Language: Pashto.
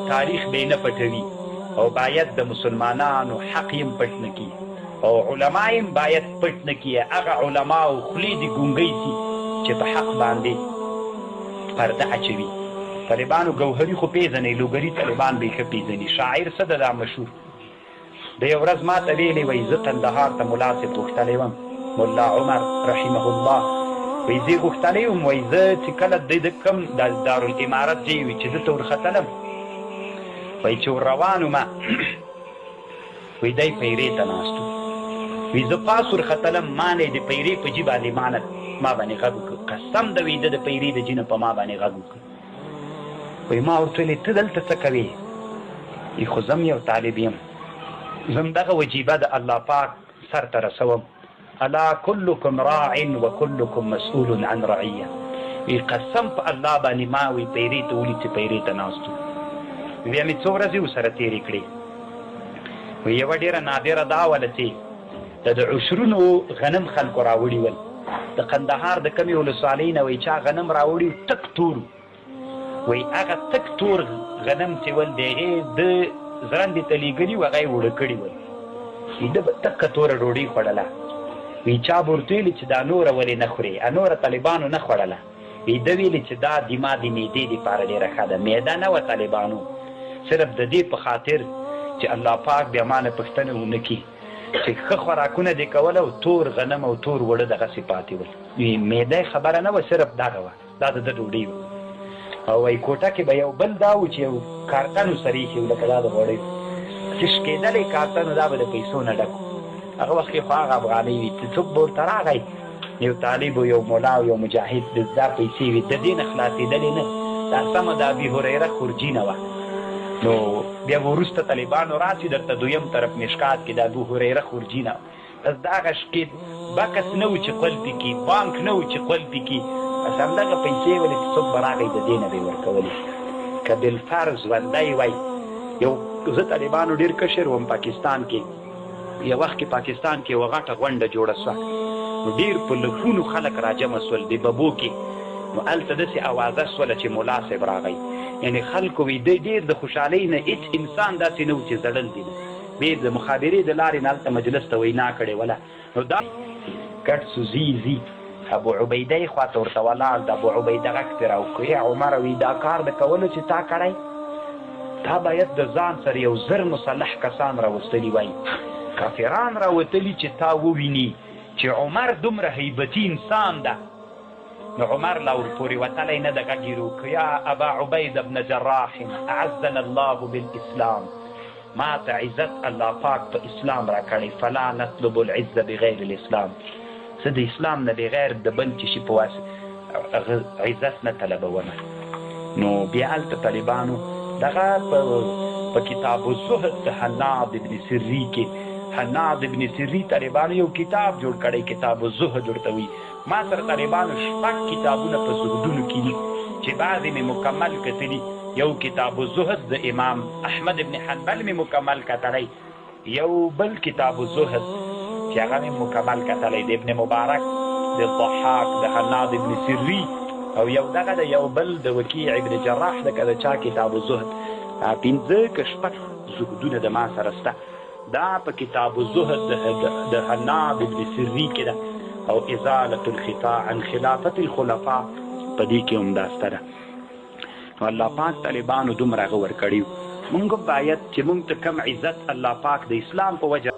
تاریخ به نه پټوي او باید د مسلمانانو حق یې پټ نه کړي او علما یې باید پټ نه کړي. هغه علماو خولې دې ګونګۍ سي چې په حق باندې پرده اچوي. طالبانو ګوهري خو پېژنئ، لوګري طالبان به یې ښه پېژني. شاعر څه ده دا مشهور د یو ورځ ما ته ویلې وایي زه کندهار ته ملا صاحب غوښتلی وم، ملا عمر رحمه الله وایي زه یې غوښتلی وم، وایي زه چې کله د کوم دارالامارت ځای وي چې زه ته ورختلم، وایي چې ور روان ومه وایي دی پیرې ته ناست و، وایي زه پاس ورختلم، ما نه یې د پیرې په جي باندې ما باندې غږ وکړ، قسم د وایي د پیرې د جي نه په ما باندې غږ وکړ. وایي ما ورته ویلې ته دلته څه کوې؟ وایي خو زه یو طالب یم، زم دغه وجیبه د الله پاک سر ته رسوم. الا کلکم راع وکلکم مسئول عن رعیه. وی قسم په الله باندې ما وی پیرې ته ولید چې پیرې ته ناست وو. بیا مې څو ورځې ورسره تېرې کړې. وی یوه ډېره نادره دا وله چې د عشرونو غنم خلکو راوړي ول، د قندهار د کمې ولسوالۍ نه وایي چا غنم راوړي تک تور، وایي هغه تک تور غنم چې ول د هغې د زرندې ته لیږلي وو، هغه یې اوړه کړي ول، ده به تکه توره ډوډۍ خوړله. وی چا به ورته ویلي چې دا نوره ولې نه خورې؟ نوره طالبانو نه خوړله. وی ده ویلي چې دا دما د معدې دپاره ډېره ښه ده. معده نه وه طالبانو، صرف د دې په خاطر چې الله پاک بیا ما نه پوښتنه ونه کړي چې ښه خوراکونه دې کول او تور غنم او تور وړه دغسې پاتې ول. وی معده خبره نه وه، صرف دغه وه، دا د ده ډوډۍ وه. او وایي کوټه کې به یو بل دا و چې یو کارتن ورسره ایښي و لکه دا د غوړیو تش کېدلی کارتن و، دا به د پیسو نه ډک و. هغه وخت کې خو هغه افغانۍ وي، څوک به ورته راغی یو طالب و یو ملا و یو مجاهد، دا پیسې وي د دې نه خلاصېدلې نه، دا سمه د ابي هریره خورجینه وه. نو بیا وروسته طالبانو راسي درته دویم طرف مشکات کې د ابو هریره خورجینه وه. بس د هغه شکې بکس نه و چې قلفې کړي، بانک نه و چې قلفې کړي، بس همدغه پیسې ولې چې څوک به راغی د دې نه به یې ورکولې. که بالفرض ژوندی وی یو زه طالبانو ډېر کشر وم پاکستان کې، یو وخت کې پاکستان کې یوه غټه غونډه جوړه سوه، نو ډېر په لکونو خلک راجمع سول د ببو کې. نو هلته داسې اوازه سوله چې ملا صاحب راغی، یعنې خلکو وی دی ډېر د خوشحالۍ نه هېڅ انسان داسې نه و چې زړل دي نه، ډېر د مخابرې د لارې نه هلته مجلس ته وینا کړې وله. نو دا ګډ سوزي ابو عبیده یې خواته ورته ولاړ، د ابو عبیده غږ پرې راوکړ، یا عمر وی دا کار د کولو چې تا کړی تا باید د ځان سره یو زر مسلح کسان راوستلي وای، کافران راوتلي چې تا وویني چې عمر دومره هیبتي انسان ده. نو عمر لا ورپورې وتلی نه ده، غږ یې وکړ یا ابا عبیده بن جراح اعزنا الله بالاسلام، ما ته عزت الله پاک په اسلام را کړی، فلا نطلب العزه بغیر الاسلام، زه د اسلام نه بغیر د بل چې شي په واسطه عزت نه طلبومه. نو بیا هلته طالبانو دغه په کتاب الزهد د حناد ابن سري کې، حناد ابن سري طالبانو یو کتاب جوړ کړی، کتاب الزهد ورته وي. ما سره طالبانو شپږ کتابونه په زهدونو کې دي چې بعضې مې مکمل کتلي. یو کتاب الزهد د امام احمد ابن حنبل مې مکمل کتلی، یو بل کتاب الزهد چې هغه مې مکمل کتلی د ابن مبارک، د ضحاک، د حناد ابن سري، او یو دغه د یو بل د وکیع ابن جراح د که د چا کتاب الزهد. پنځه که شپږ زهدونه د ما سره شته. دا په کتاب الزهد د حناد ابن سري کې ده، او ازالة الخفاء عن خلافة الخلفاء په دې کې هم دا شته ده. نو الله پاک طالبانو دومره هغه ورکړي، مونږ باید چې مونږ ته کم عزت الله پاک د اسلام په وجه